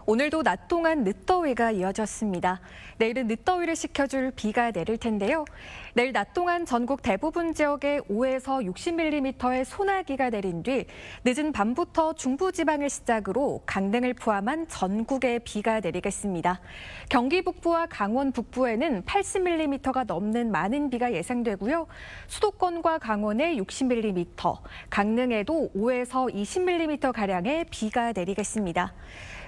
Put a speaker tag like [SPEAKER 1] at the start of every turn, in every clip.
[SPEAKER 1] 오늘도 낮 동안 늦더위가 이어졌습니다. 내일은 늦더위를 식혀줄 비가 내릴 텐데요. 내일 낮 동안 전국 대부분 지역에 5에서 60mm의 소나기가 내린 뒤 늦은 밤부터 중부지방을 시작으로 강릉을 포함한 전국에 비가 내리겠습니다. 경기 북부와 강원 북부에는 80mm가 넘는 많은 비가 예상되고요. 수도권과 강원에 60mm, 강릉에도 5에서 20mm가량의 비가 내리겠습니다.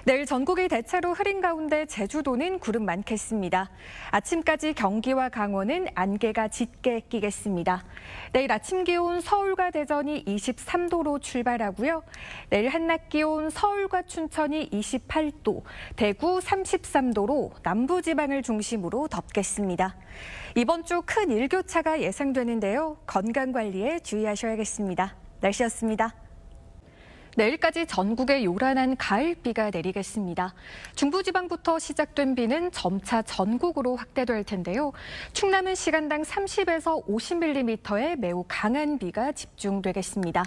[SPEAKER 1] 내일 전국이 대체로 흐린 가운데 제주도는 구름 많겠습니다. 아침까지 경기와 강원은 안개가 짙게 끼겠습니다. 내일 아침 기온 서울과 대전이 23도로 출발하고요. 내일 한낮 기온 서울과 춘천이 28도, 대구 33도로 남부지방을 중심으로 덥겠습니다. 이번 주 큰 일교차가 예상되는데요. 건강관리에 주의하셔야겠습니다. 날씨였습니다. 내일까지 전국에 요란한 가을비가 내리겠습니다. 중부지방부터 시작된 비는 점차 전국으로 확대될 텐데요. 충남은 시간당 30에서 50mm의 매우 강한 비가 집중되겠습니다.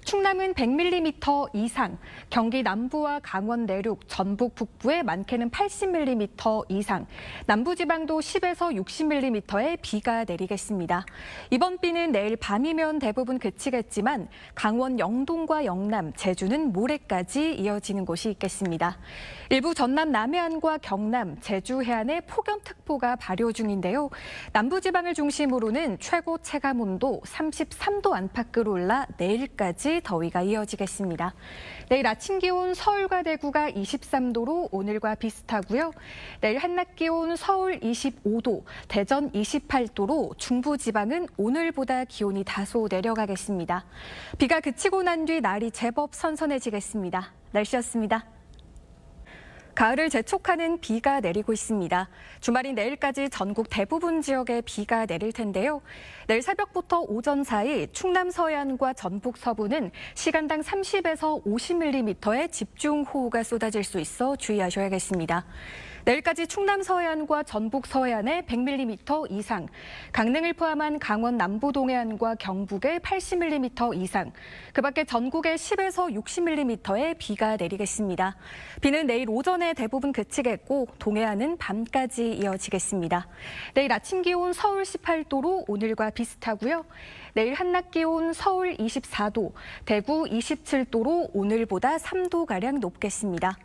[SPEAKER 1] 충남은 100mm 이상, 경기 남부와 강원 내륙, 전북 북부에 많게는 80mm 이상, 남부지방도 10에서 60mm의 비가 내리겠습니다. 이번 비는 내일 밤이면 대부분 그치겠지만 강원 영동과 영남, 제주는 모레까지 이어지는 곳이 있겠습니다. 일부 전남 남해안과 경남, 제주 해안에 폭염특보가 발효 중인데요. 남부지방을 중심으로는 최고 체감온도 33도 안팎으로 올라 내일까지 더위가 이어지겠습니다. 내일 아침 기온 서울과 대구가 23도로 오늘과 비슷하고요. 내일 한낮 기온 서울 25도, 대전 28도로 중부지방은 오늘보다 기온이 다소 내려가겠습니다. 비가 그치고 난 뒤 날이 제법 선선해지겠습니다. 날씨였습니다. 가을을 재촉하는 비가 내리고 있습니다. 주말인 내일까지 전국 대부분 지역에 비가 내릴 텐데요. 내일 새벽부터 오전 사이 충남 서해안과 전북 서부는 시간당 30에서 50mm의 집중호우가 쏟아질 수 있어 주의하셔야겠습니다. 내일까지 충남 서해안과 전북 서해안에 100mm 이상, 강릉을 포함한 강원 남부 동해안과 경북에 80mm 이상, 그 밖에 전국에 10에서 60mm의 비가 내리겠습니다. 비는 내일 오전에 대부분 그치겠고 동해안은 밤까지 이어지겠습니다. 내일 아침 기온 서울 18도로 오늘과 비슷하고요. 내일 한낮 기온 서울 24도, 대구 27도로 오늘보다 3도가량 높겠습니다.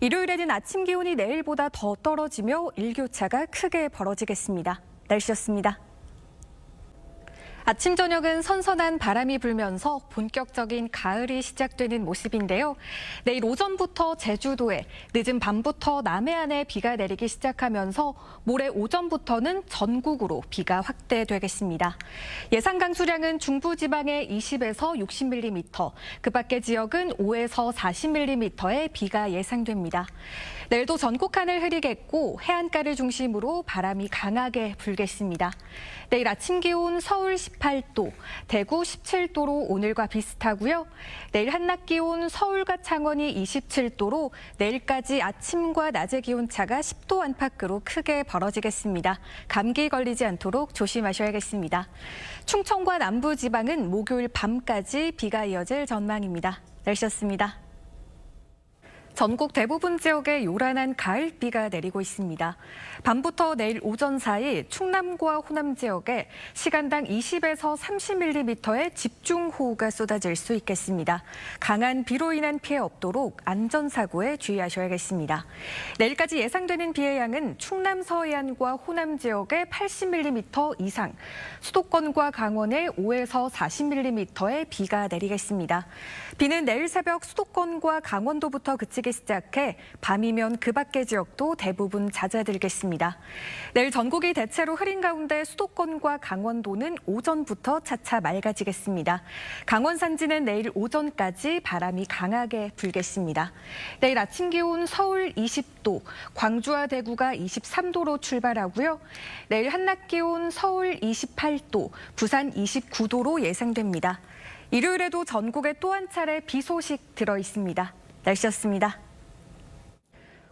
[SPEAKER 1] 일요일에는 아침 기온이 내일보다 더 떨어지며 일교차가 크게 벌어지겠습니다. 날씨였습니다. 아침 저녁은 선선한 바람이 불면서 본격적인 가을이 시작되는 모습인데요. 내일 오전부터 제주도에, 늦은 밤부터 남해안에 비가 내리기 시작하면서 모레 오전부터는 전국으로 비가 확대되겠습니다. 예상 강수량은 중부지방에 20에서 60mm, 그 밖의 지역은 5에서 40mm의 비가 예상됩니다. 내일도 전국 하늘 흐리겠고 해안가를 중심으로 바람이 강하게 불겠습니다. 내일 아침 기온 서울 18도, 대구 17도로 오늘과 비슷하고요. 내일 한낮 기온 서울과 창원이 27도로 내일까지 아침과 낮의 기온차가 10도 안팎으로 크게 벌어지겠습니다. 감기 걸리지 않도록 조심하셔야겠습니다. 충청과 남부지방은 목요일 밤까지 비가 이어질 전망입니다. 날씨였습니다. 전국 대부분 지역에 요란한 가을비가 내리고 있습니다. 밤부터 내일 오전 사이 충남과 호남 지역에 시간당 20에서 30mm의 집중호우가 쏟아질 수 있겠습니다. 강한 비로 인한 피해 없도록 안전사고에 주의하셔야겠습니다. 내일까지 예상되는 비의 양은 충남 서해안과 호남 지역에 80mm 이상, 수도권과 강원에 5에서 40mm의 비가 내리겠습니다. 비는 내일 새벽 수도권과 강원도부터 그치기 시작해 밤이면 그 밖의 지역도 대부분 잦아들겠습니다. 내일 전국이 대체로 흐린 가운데 수도권과 강원도는 오전부터 차차 맑아지겠습니다. 강원 산지는 내일 오전까지 바람이 강하게 불겠습니다. 내일 아침 기온 서울 20도, 광주와 대구가 23도로 출발하고요. 내일 한낮 기온 서울 28도, 부산 29도로 예상됩니다. 일요일에도 전국에 또 한 차례 비 소식 들어 있습니다. 날씨였습니다.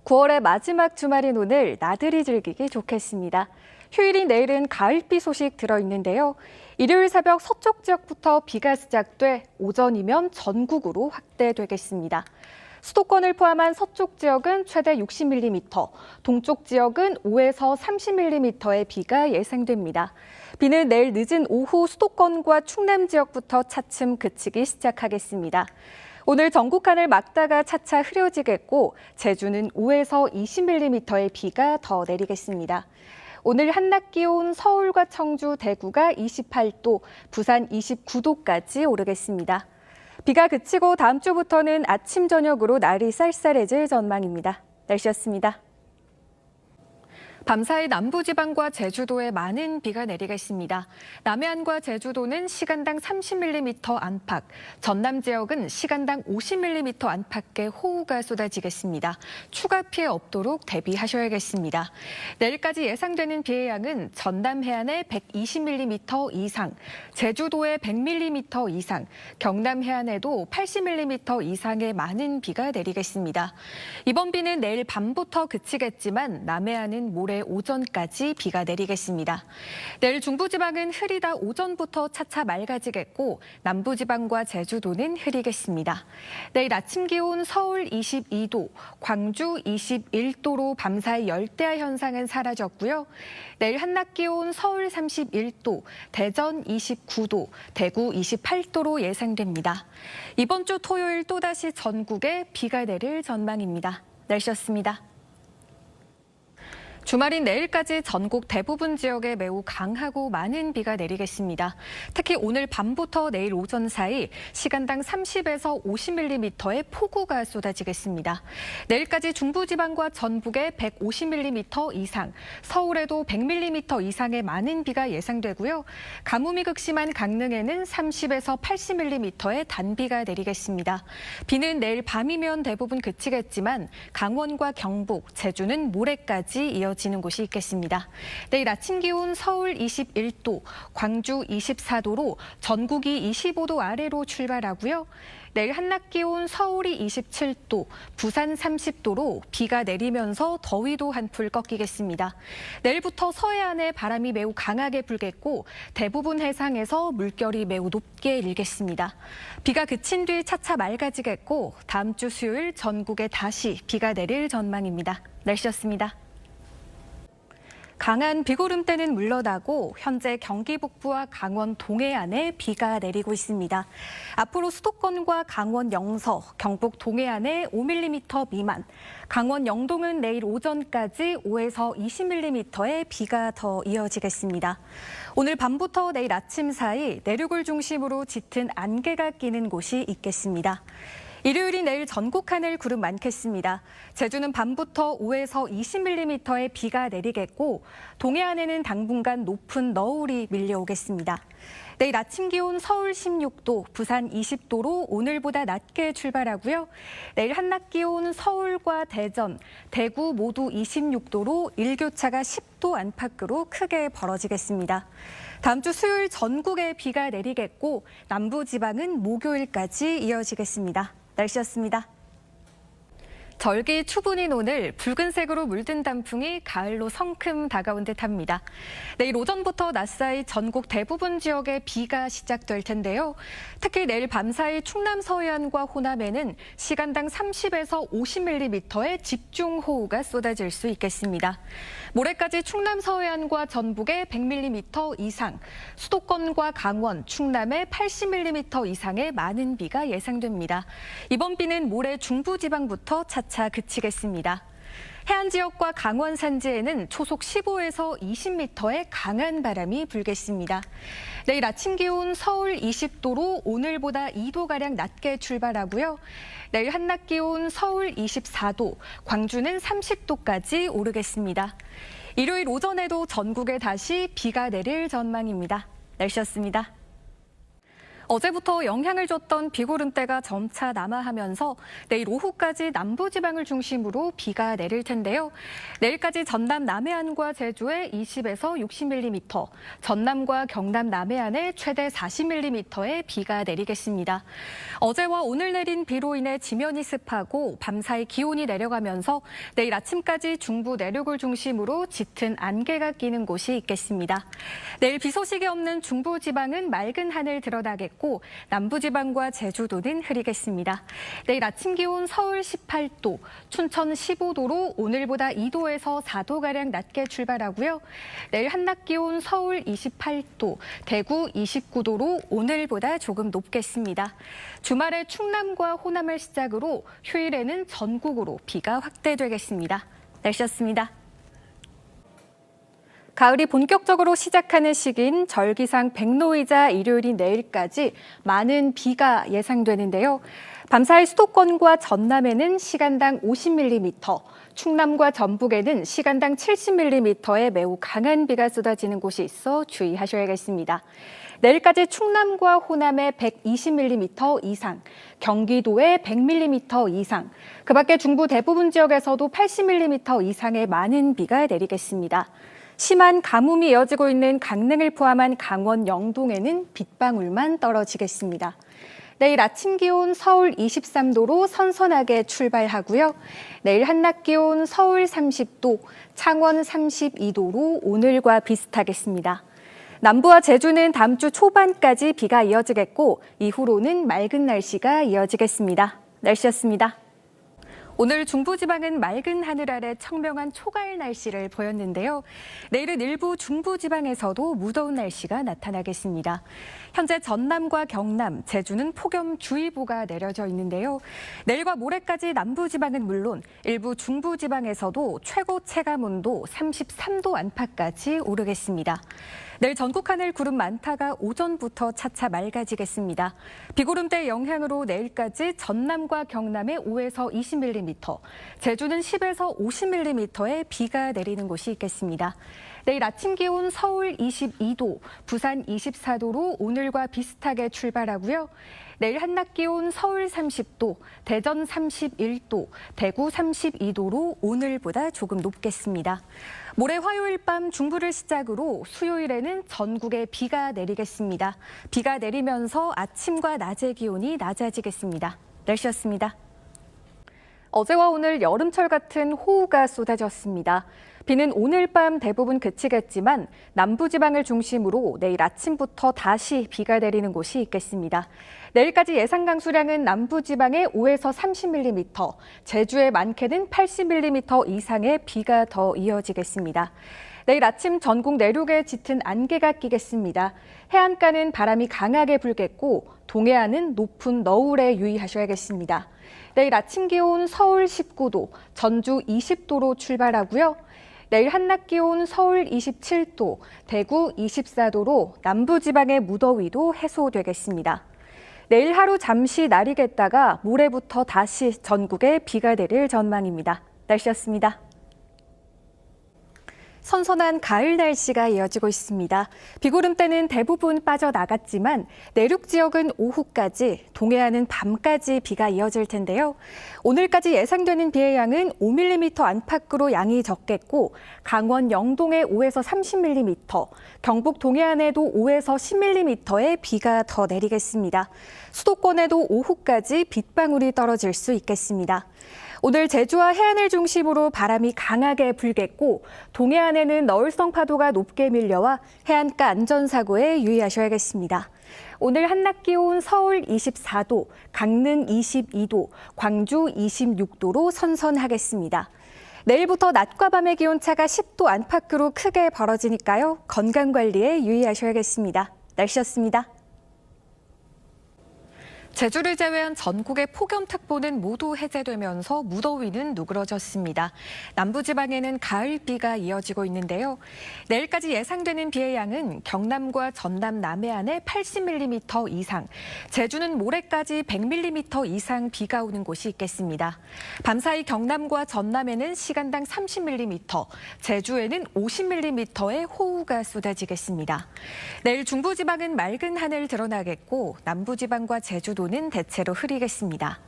[SPEAKER 1] 9월의 마지막 주말인 오늘 나들이 즐기기 좋겠습니다. 휴일인 내일은 가을비 소식 들어있는데요. 일요일 새벽 서쪽 지역부터 비가 시작돼 오전이면 전국으로 확대되겠습니다. 수도권을 포함한 서쪽 지역은 최대 60mm, 동쪽 지역은 5에서 30mm의 비가 예상됩니다. 비는 내일 늦은 오후 수도권과 충남 지역부터 차츰 그치기 시작하겠습니다. 오늘 전국 하늘 막다가 차차 흐려지겠고 제주는 5에서 20mm의 비가 더 내리겠습니다. 오늘 한낮 기온 서울과 청주, 대구가 28도, 부산 29도까지 오르겠습니다. 비가 그치고 다음 주부터는 아침, 저녁으로 날이 쌀쌀해질 전망입니다. 날씨였습니다. 밤사이 남부지방과 제주도에 많은 비가 내리겠습니다. 남해안과 제주도는 시간당 30mm 안팎, 전남 지역은 시간당 50mm 안팎의 호우가 쏟아지겠습니다. 추가 피해 없도록 대비하셔야겠습니다. 내일까지 예상되는 비의 양은 전남 해안에 120mm 이상, 제주도에 100mm 이상, 경남 해안에도 80mm 이상의 많은 비가 내리겠습니다. 이번 비는 내일 밤부터 그치겠지만 남해안은 모레 오전까지 비가 내리겠습니다. 내일 중부지방은 흐리다 오전부터 차차 맑아지겠고 남부지방과 제주도는 흐리겠습니다. 내일 아침 기온 서울 22도, 광주 21도로 밤사이 열대야 현상은 사라졌고요. 내일 한낮 기온 서울 31도, 대전 29도, 대구 28도로 예상됩니다. 이번 주 토요일 또다시 전국에 비가 내릴 전망입니다. 날씨였습니다. 주말인 내일까지 전국 대부분 지역에 매우 강하고 많은 비가 내리겠습니다. 특히 오늘 밤부터 내일 오전 사이 시간당 30에서 50mm의 폭우가 쏟아지겠습니다. 내일까지 중부지방과 전북에 150mm 이상, 서울에도 100mm 이상의 많은 비가 예상되고요. 가뭄이 극심한 강릉에는 30에서 80mm의 단비가 내리겠습니다. 비는 내일 밤이면 대부분 그치겠지만 강원과 경북, 제주는 모레까지 이어지는 지는 곳이 있겠습니다. 내일 아침 기온 서울 21도, 광주 24도로 전국이 25도 아래로 출발하고요. 내일 한낮 기온 서울이 27도, 부산 30도로 비가 내리면서 더위도 한풀 꺾이겠습니다. 내일부터 서해안에 바람이 매우 강하게 불겠고 대부분 해상에서 물결이 매우 높게 일겠습니다. 비가 그친 뒤 차차 맑아지겠고 다음 주 수요일 전국에 다시 비가 내릴 전망입니다. 날씨였습니다. 강한 비구름대는 물러나고 현재 경기 북부와 강원 동해안에 비가 내리고 있습니다. 앞으로 수도권과 강원 영서, 경북 동해안에 5mm 미만, 강원 영동은 내일 오전까지 5에서 20mm의 비가 더 이어지겠습니다. 오늘 밤부터 내일 아침 사이 내륙을 중심으로 짙은 안개가 끼는 곳이 있겠습니다. 일요일이 내일 전국 하늘 구름 많겠습니다. 제주는 밤부터 5에서 20mm의 비가 내리겠고 동해안에는 당분간 높은 너울이 밀려오겠습니다. 내일 아침 기온 서울 16도, 부산 20도로 오늘보다 낮게 출발하고요. 내일 한낮 기온 서울과 대전, 대구 모두 26도로 일교차가 10도 안팎으로 크게 벌어지겠습니다. 다음 주 수요일 전국에 비가 내리겠고 남부지방은 목요일까지 이어지겠습니다. 날씨였습니다. 절기 추분인 오늘 붉은색으로 물든 단풍이 가을로 성큼 다가온 듯합니다. 내일 오전부터 낮 사이 전국 대부분 지역에 비가 시작될 텐데요. 특히 내일 밤사이 충남 서해안과 호남에는 시간당 30에서 50mm의 집중호우가 쏟아질 수 있겠습니다. 모레까지 충남 서해안과 전북에 100mm 이상, 수도권과 강원, 충남에 80mm 이상의 많은 비가 예상됩니다. 이번 비는 모레 중부지방부터 차차 그치겠습니다. 해안 지역과 강원 산지에는 초속 15에서 20m의 강한 바람이 불겠습니다. 내일 아침 기온 서울 20도로 오늘보다 2도가량 낮게 출발하고요. 내일 한낮 기온 서울 24도, 광주는 30도까지 오르겠습니다. 일요일 오전에도 전국에 다시 비가 내릴 전망입니다. 날씨였습니다. 어제부터 영향을 줬던 비구름대가 점차 남하하면서 내일 오후까지 남부지방을 중심으로 비가 내릴 텐데요. 내일까지 전남 남해안과 제주에 20에서 60mm, 전남과 경남 남해안에 최대 40mm의 비가 내리겠습니다. 어제와 오늘 내린 비로 인해 지면이 습하고 밤사이 기온이 내려가면서 내일 아침까지 중부 내륙을 중심으로 짙은 안개가 끼는 곳이 있겠습니다. 내일 비 소식이 없는 중부지방은 맑은 하늘 드러나겠고 이어지겠고 남부지방과 제주도는 흐리겠습니다. 내일 아침 기온 서울 18도, 춘천 15도로 오늘보다 2도에서 4도가량 낮게 출발하고요. 내일 한낮 기온 서울 28도, 대구 29도로 오늘보다 조금 높겠습니다. 주말에 충남과 호남을 시작으로 휴일에는 전국으로 비가 확대되겠습니다. 날씨였습니다. 가을이 본격적으로 시작하는 시기인 절기상 백로이자 일요일인 내일까지 많은 비가 예상되는데요. 밤사이 수도권과 전남에는 시간당 50mm, 충남과 전북에는 시간당 70mm의 매우 강한 비가 쏟아지는 곳이 있어 주의하셔야겠습니다. 내일까지 충남과 호남에 120mm 이상, 경기도에 100mm 이상, 그 밖에 중부 대부분 지역에서도 80mm 이상의 많은 비가 내리겠습니다. 심한 가뭄이 이어지고 있는 강릉을 포함한 강원 영동에는 빗방울만 떨어지겠습니다. 내일 아침 기온 서울 23도로 선선하게 출발하고요. 내일 한낮 기온 서울 30도, 창원 32도로 오늘과 비슷하겠습니다. 남부와 제주는 다음 주 초반까지 비가 이어지겠고 이후로는 맑은 날씨가 이어지겠습니다. 날씨였습니다. 오늘 중부지방은 맑은 하늘 아래 청명한 초가을 날씨를 보였는데요. 내일은 일부 중부지방에서도 무더운 날씨가 나타나겠습니다. 현재 전남과 경남, 제주는 폭염주의보가 내려져 있는데요. 내일과 모레까지 남부지방은 물론 일부 중부지방에서도 최고 체감온도 33도 안팎까지 오르겠습니다. 내일 전국 하늘 구름 많다가 오전부터 차차 맑아지겠습니다. 비구름대 영향으로 내일까지 전남과 경남에 5에서 20mm, 제주는 10에서 50mm의 비가 내리는 곳이 있겠습니다. 내일 아침 기온 서울 22도, 부산 24도로 오늘과 비슷하게 출발하고요. 내일 한낮 기온 서울 30도, 대전 31도, 대구 32도로 오늘보다 조금 높겠습니다. 모레 화요일 밤 중부를 시작으로 수요일에는 전국에 비가 내리겠습니다. 비가 내리면서 아침과 낮의 기온이 낮아지겠습니다. 날씨였습니다. 어제와 오늘 여름철 같은 호우가 쏟아졌습니다. 비는 오늘 밤 대부분 그치겠지만 남부지방을 중심으로 내일 아침부터 다시 비가 내리는 곳이 있겠습니다. 내일까지 예상 강수량은 남부지방에 5에서 30mm, 제주에 많게는 80mm 이상의 비가 더 이어지겠습니다. 내일 아침 전국 내륙에 짙은 안개가 끼겠습니다. 해안가는 바람이 강하게 불겠고 동해안은 높은 너울에 유의하셔야겠습니다. 내일 아침 기온 서울 19도, 전주 20도로 출발하고요. 내일 한낮 기온 서울 27도, 대구 24도로 남부지방의 무더위도 해소되겠습니다. 내일 하루 잠시 날이겠다가 모레부터 다시 전국에 비가 내릴 전망입니다. 날씨였습니다. 선선한 가을 날씨가 이어지고 있습니다. 비구름대는 대부분 빠져나갔지만 내륙 지역은 오후까지, 동해안은 밤까지 비가 이어질 텐데요. 오늘까지 예상되는 비의 양은 5mm 안팎으로 양이 적겠고 강원 영동에 5에서 30mm, 경북 동해안에도 5에서 10mm의 비가 더 내리겠습니다. 수도권에도 오후까지 빗방울이 떨어질 수 있겠습니다. 오늘 제주와 해안을 중심으로 바람이 강하게 불겠고 동해안에는 너울성 파도가 높게 밀려와 해안가 안전사고에 유의하셔야겠습니다. 오늘 한낮 기온 서울 24도, 강릉 22도, 광주 26도로 선선하겠습니다. 내일부터 낮과 밤의 기온차가 10도 안팎으로 크게 벌어지니까요. 건강관리에 유의하셔야겠습니다. 날씨였습니다. 제주를 제외한 전국의 폭염특보는 모두 해제되면서 무더위는 누그러졌습니다. 남부지방에는 가을비가 이어지고 있는데요. 내일까지 예상되는 비의 양은 경남과 전남 남해안에 80mm 이상, 제주는 모레까지 100mm 이상 비가 오는 곳이 있겠습니다. 밤사이 경남과 전남에는 시간당 30mm, 제주에는 50mm의 호우가 쏟아지겠습니다. 내일 중부지방은 맑은 하늘 드러나겠고 남부지방과 제주도 는 대체로 흐리겠습니다.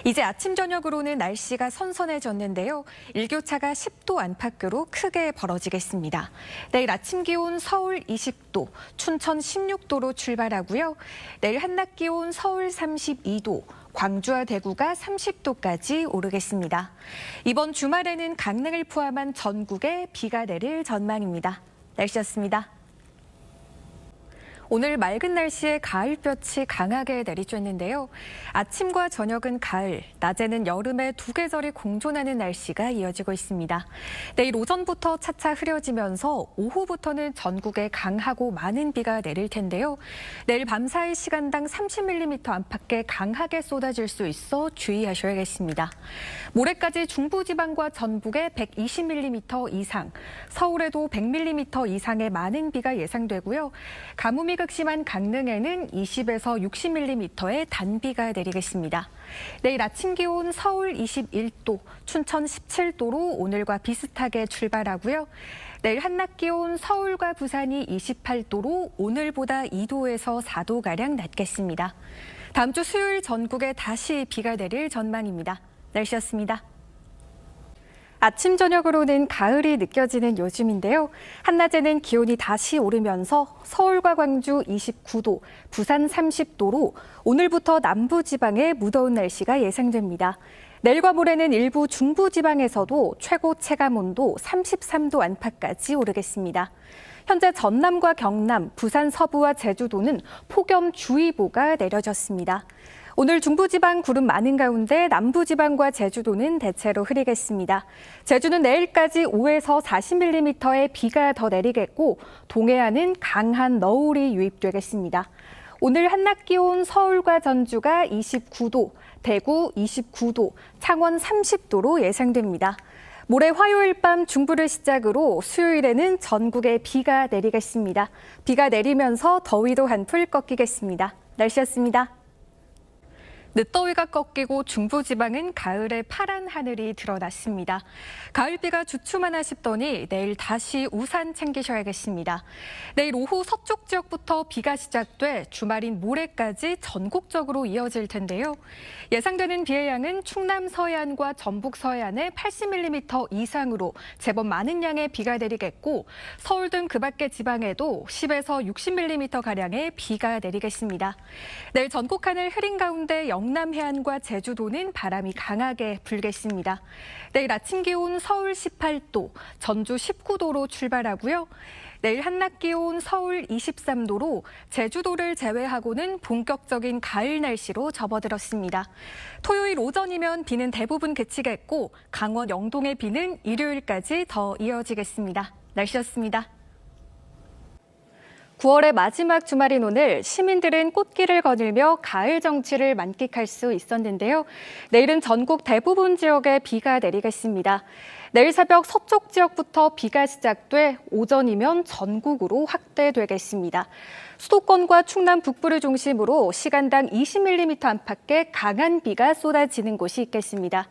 [SPEAKER 1] 이제 아침 저녁으로는 날씨가 선선해졌는데요. 일교차가 10도 안팎으로 크게 벌어지겠습니다. 내일 아침 기온 서울 20도, 춘천 16도로 출발하고요. 내일 한낮 기온 서울 32도, 광주와 대구가 30도까지 오르겠습니다. 이번 주말에는 강릉을 포함한 전국에 비가 내릴 전망입니다. 날씨였습니다. 오늘 맑은 날씨에 가을볕이 강하게 내리쬐는데요. 아침과 저녁은 가을, 낮에는 여름의 두 계절이 공존하는 날씨가 이어지고 있습니다. 내일 오전부터 차차 흐려지면서 오후부터는 전국에 강하고 많은 비가 내릴 텐데요. 내일 밤사이 시간당 30mm 안팎의 강하게 쏟아질 수 있어 주의하셔야겠습니다. 모레까지 중부지방과 전북에 120mm 이상, 서울에도 100mm 이상의 많은 비가 예상되고요. 가뭄이 극심한 강릉에는 20에서 60mm의 단비가 내리겠습니다. 내일 아침 기온 서울 21도, 춘천 17도로 오늘과 비슷하게 출발하고요. 내일 한낮 기온 서울과 부산이 28도로 오늘보다 2도에서 4도가량 낮겠습니다. 다음 주 수요일 전국에 다시 비가 내릴 전망입니다. 날씨였습니다. 아침 저녁으로는 가을이 느껴지는 요즘인데요. 한낮에는 기온이 다시 오르면서 서울과 광주 29도, 부산 30도로 오늘부터 남부지방에 무더운 날씨가 예상됩니다. 내일과 모레는 일부 중부지방에서도 최고 체감온도 33도 안팎까지 오르겠습니다. 현재 전남과 경남, 부산 서부와 제주도는 폭염주의보가 내려졌습니다. 오늘 중부지방 구름 많은 가운데 남부지방과 제주도는 대체로 흐리겠습니다. 제주는 내일까지 5에서 40mm의 비가 더 내리겠고 동해안은 강한 너울이 유입되겠습니다. 오늘 한낮 기온 서울과 전주가 29도, 대구 29도, 창원 30도로 예상됩니다. 모레 화요일 밤 중부를 시작으로 수요일에는 전국에 비가 내리겠습니다. 비가 내리면서 더위도 한풀 꺾이겠습니다. 날씨였습니다. 늦더위가 꺾이고 중부지방은 가을의 파란 하늘이 드러났습니다. 가을비가 주춤하나 싶더니 내일 다시 우산 챙기셔야겠습니다. 내일 오후 서쪽 지역부터 비가 시작돼 주말인 모레까지 전국적으로 이어질 텐데요. 예상되는 비의 양은 충남 서해안과 전북 서해안에 80mm 이상으로 제법 많은 양의 비가 내리겠고 서울 등 그 밖의 지방에도 10에서 60mm가량의 비가 내리겠습니다. 내일 전국 하늘 흐린 가운데 영남 해안과 제주도는 바람이 강하게 불겠습니다. 내일 아침 기온 서울 18도, 전주 19도로 출발하고요. 내일 한낮 기온 서울 23도로 제주도를 제외하고는 본격적인 가을 날씨로 접어들었습니다. 토요일 오전이면 비는 대부분 그치겠고 강원 영동의 비는 일요일까지 더 이어지겠습니다. 날씨였습니다. 9월의 마지막 주말인 오늘 시민들은 꽃길을 거닐며 가을 정취를 만끽할 수 있었는데요. 내일은 전국 대부분 지역에 비가 내리겠습니다. 내일 새벽 서쪽 지역부터 비가 시작돼 오전이면 전국으로 확대되겠습니다. 수도권과 충남 북부를 중심으로 시간당 20mm 안팎의 강한 비가 쏟아지는 곳이 있겠습니다.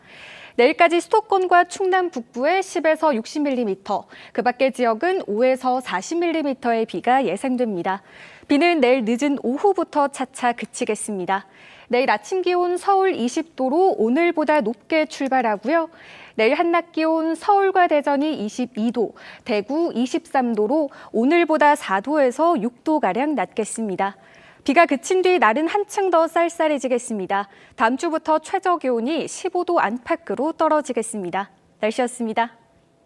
[SPEAKER 1] 내일까지 수도권과 충남 북부에 10에서 60mm, 그 밖의 지역은 5에서 40mm의 비가 예상됩니다. 비는 내일 늦은 오후부터 차차 그치겠습니다. 내일 아침 기온 서울 20도로 오늘보다 높게 출발하고요. 내일 한낮 기온 서울과 대전이 22도, 대구 23도로 오늘보다 4도에서 6도가량 낮겠습니다. 비가 그친 뒤 날은 한층 더 쌀쌀해지겠습니다. 다음 주부터 최저 기온이 15도 안팎으로 떨어지겠습니다. 날씨였습니다.